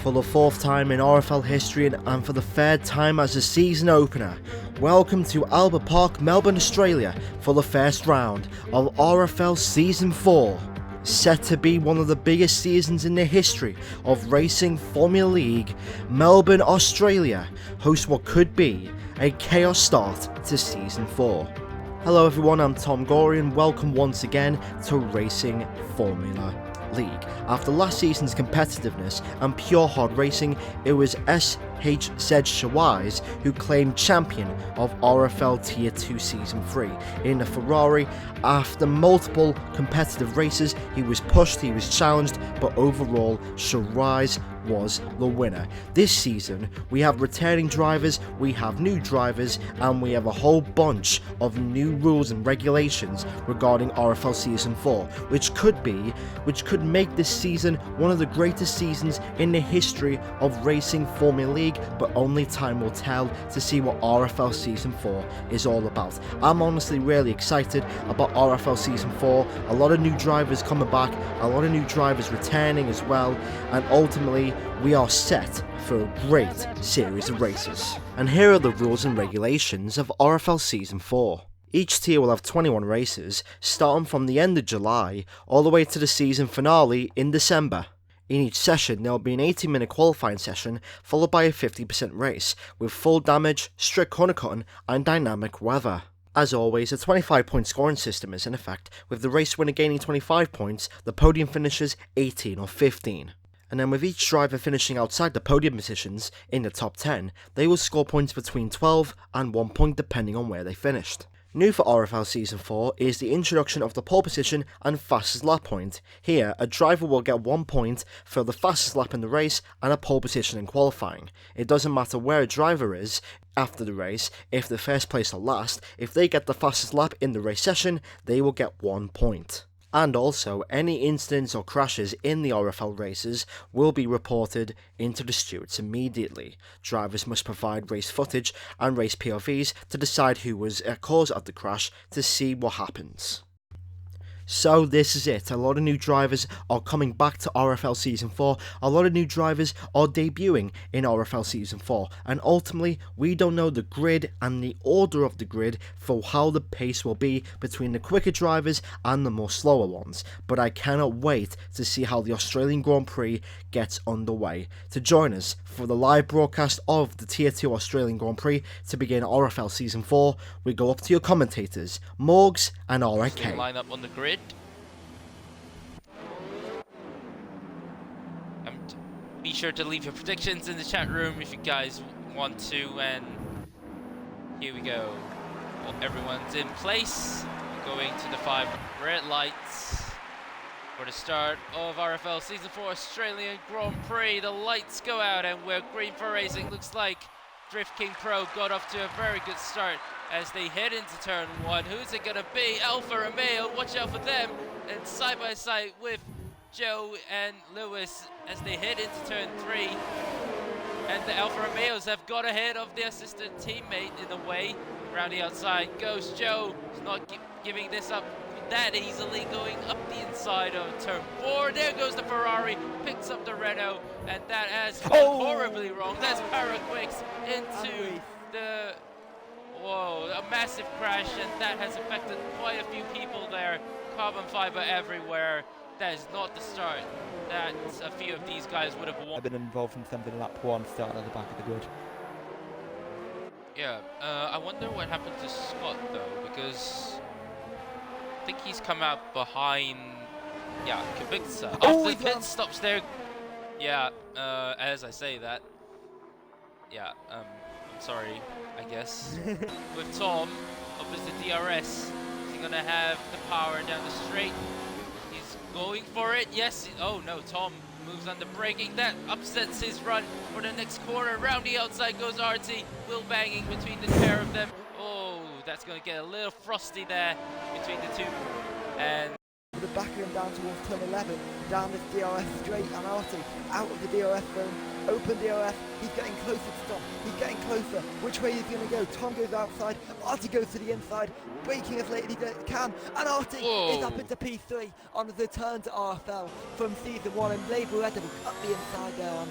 For the fourth time in RFL history and for the third time as a season opener, welcome to Albert Park, Melbourne, Australia for the first round of RFL Season 4. Set to be one of the biggest seasons in the history of racing Formula League, Melbourne, Australia hosts what could be a chaos start to Season 4. Hello everyone, I'm TomGorian. Welcome once again to Racing Formula League. After last season's competitiveness and pure hard racing, it was SHZ Shawais who claimed champion of RFL Tier 2 Season 3 in a Ferrari. After multiple competitive races, he was pushed, he was challenged, but overall Shawais was the winner. This season we have returning drivers, we have new drivers, and we have a whole bunch of new rules and regulations regarding RFL Season 4, which could make this season one of the greatest seasons in the history of racing Formula League, but only time will tell to see what RFL Season 4 is all about. I'm honestly really excited about RFL Season 4, a lot of new drivers coming back, a lot of new drivers returning as well, and ultimately we are set for a great series of races. And here are the rules and regulations of RFL Season 4. Each tier will have 21 races, starting from the end of July all the way to the season finale in December. In each session there will be an 80-minute qualifying session followed by a 50% race, with full damage, strict corner cutting and dynamic weather. As always, a 25-point scoring system is in effect, with the race winner gaining 25 points, the podium finishers 18 or 15. And then with each driver finishing outside the podium positions in the top 10, they will score points between 12 and 1 point depending on where they finished. New for RFL Season 4 is the introduction of the pole position and fastest lap point. Here, a driver will get 1 point for the fastest lap in the race and a pole position in qualifying. It doesn't matter where a driver is after the race, if the first place or last, if they get the fastest lap in the race session, they will get 1 point. And also, any incidents or crashes in the RFL races will be reported into the stewards immediately. Drivers must provide race footage and race POVs to decide who was a cause of the crash to see what happens. So this is it, a lot of new drivers are coming back to RFL Season 4, a lot of new drivers are debuting in RFL Season 4, and ultimately we don't know the grid and the order of the grid for how the pace will be between the quicker drivers and the more slower ones, but I cannot wait to see how the Australian Grand Prix gets underway. To join us for the live broadcast of the Tier 2 Australian Grand Prix to begin RFL Season 4, we go up to your commentators, Morgz and R8K. Line up on the grid. Be sure to leave your predictions in the chat room if you guys want to, and here we go. Well, everyone's in place. Going to the 5 red lights for the start of RFL Season 4 Australian Grand Prix. The lights go out and we're green for racing. Looks like Drift King Pro got off to a very good start as they head into turn 1. Who's it gonna be? Alfa Romeo, watch out for them. And side by side with Joe and Lewis as they head into turn 3. And the Alfa Romeos have got ahead of their sister teammate in a way. Around the outside goes Joe. He's not giving this up that easily, going up the inside of turn 4. There goes the Ferrari, picks up the Renault, and that has gone horribly wrong. That's Paraquix into the... Whoa, a massive crash, and that has affected quite a few people there. Carbon fiber everywhere. That is not the start that a few of these guys would have won. I've been involved in something in lap 1, starting at the back of the grid. Yeah, I wonder what happened to Scott though, because I think he's come out behind, yeah, Kubica. Oh, the pit stops there. Yeah, as I say that, yeah, I'm sorry, I guess. With Tom, opposite DRS, is he gonna have the power down the straight? Going for it, yes. Oh no, Tom moves under braking. That upsets his run for the next corner. Around the outside goes RT. Will banging between the pair of them. Oh, that's going to get a little frosty there between the two. And with the back of him down towards turn 11, down this DRS straight, and Artie out of the DRS zone, open DRS, he's getting closer to Tom, he's getting closer. Which way is he going to go? Tom goes outside, Artie goes to the inside, braking as late as he can, and Artie is up into P3 on the return to RFL from season 1, and Labour Red Devil up the inside there on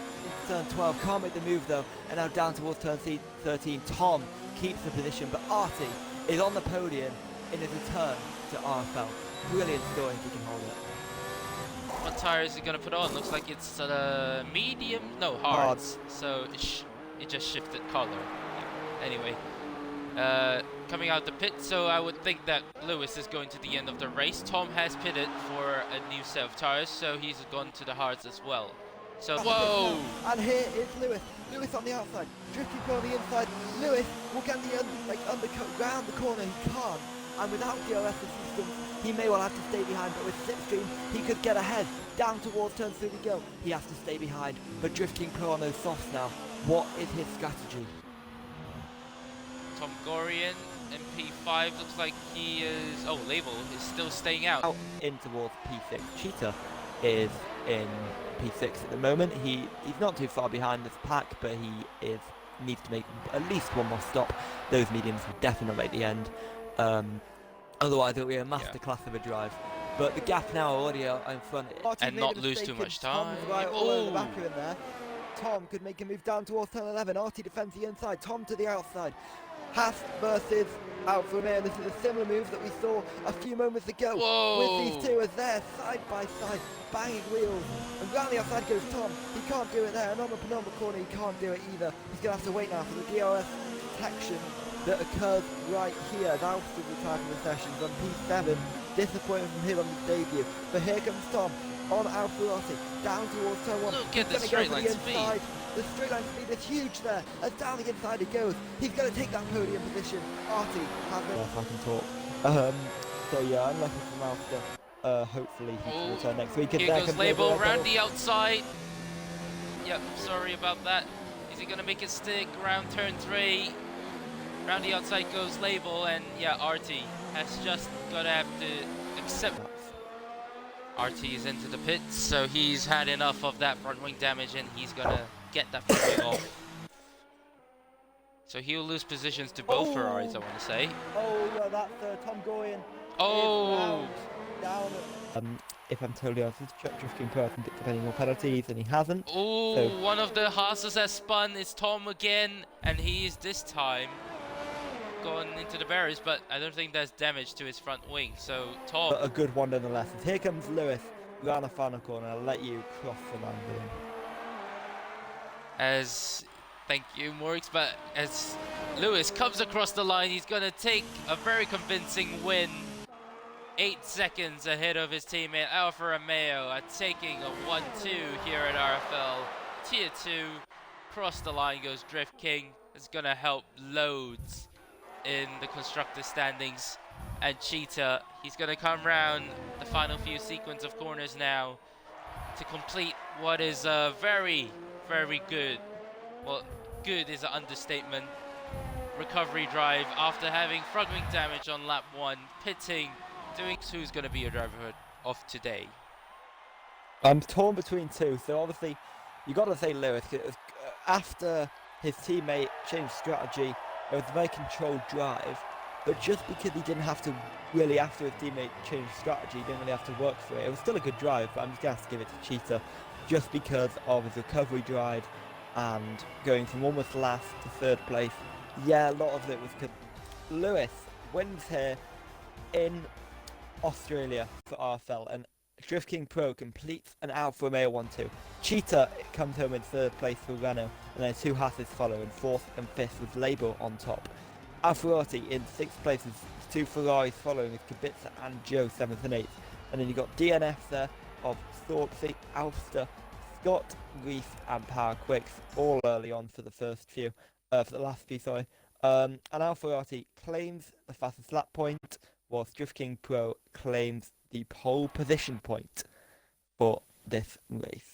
turn 12, can't make the move though, and now down towards turn 13, Tom keeps the position, but Artie is on the podium in his return to RFL. Brilliant story if he can hold it. What tire is he gonna put on? Looks like it's medium, no, hard. So it just shifted color. Yeah. Anyway, coming out the pit, so I would think that Lewis is going to the end of the race. Tom has pitted for a new set of tires, so he's gone to the hards as well. So, whoa! And here is Lewis. Lewis on the outside, drifting on the inside. Lewis will get the undercut round the corner. He can't, and without DRS assistance, he may well have to stay behind. But with slipstream, he could get ahead. Down towards turn 3 to go. He has to stay behind. But drifting pro on those softs now. What is his strategy? TomGorian in P5 looks like he is. Oh, Label is still staying out. In towards P6. Cheetah is in P6 at the moment. He's not too far behind this pack, but he needs to make at least one more stop. Those mediums will definitely make the end. Otherwise it'll be a masterclass of a drive. But the gap now already in front. And not lose too much time. Right, all over the back of him there. Tom could make a move down towards turn 11. Artie defends the inside. Tom to the outside. Haas versus Alfa Romeo. This is a similar move that we saw a few moments ago. Whoa. With these two as they're side by side, banging wheels. And round the outside goes Tom. He can't do it there. And on the penultimate corner, he can't do it either. He's going to have to wait now for the DRS protection that occurs right here as Alfa retired from the sessions on P7. Disappointing from him on his debut. But here comes Tom on Alfa Rossi, down towards turn 1. Look at the straight line speed. The straight line speed is huge there, as down the inside he goes. He's going to take that podium position. Artie has it. If I can talk. So yeah, I'm lucky from Alfa. Hopefully he can return next week. Here goes Label around the outside. Yep, sorry about that. Is he going to make it stick around turn 3? Round the outside goes Label, and yeah, Artie has just got to have to accept. Artie is into the pits, so he's had enough of that front wing damage, and he's gonna get that front wing off. So he'll lose positions to both Ferraris, I want to say. Oh, yeah, that's TomGorian. Oh! Down. If I'm totally honest, drifting pro hasn't picked up any more penalties, and he hasn't. Oh, So one of the Haas's has spun. It's Tom again, and he is this time going into the barriers, but I don't think there's damage to his front wing. So Tom. But a good one nonetheless. Here comes Lewis round the final corner. I'll let you cross the line with him. Thank you, Morgz, but as Lewis comes across the line, he's going to take a very convincing win. 8 seconds ahead of his teammate Alfa Romeo, taking a 1-2 here at RFL. Tier 2, cross the line goes Drift King. It's going to help loads in the constructor standings. And Cheetah, he's going to come round the final few sequence of corners now to complete what is a very, very good, well, good is an understatement, recovery drive after having front wing damage on lap 1, pitting, doing who's going to be your driver of today. I'm torn between two, so obviously you got to say Lewis. After his teammate changed strategy, it was a very controlled drive, but just because he didn't have to really, after his teammate changed strategy, he didn't really have to work for it. It was still a good drive, but I'm just going to have to give it to Cheetah just because of his recovery drive and going from almost last to 3rd place. Yeah, a lot of it was because Lewis wins here in Australia for RFL, and Drift King Pro completes an Alfa Romeo 1-2. Cheetah comes home in 3rd place for Renault, and then 2 Haas's follow in 4th and 5th with Label on top. Alfa Rossi in 6th place with 2 Ferraris following with Kubica and Joe 7th and 8th. And then you've got DNF there of Thorpsey, Alster, Scott, Reese and Power Quicks all early on for the last few, sorry. And Alfa Rossi claims the fastest lap point, whilst Drift King Pro claims the pole position point for this race.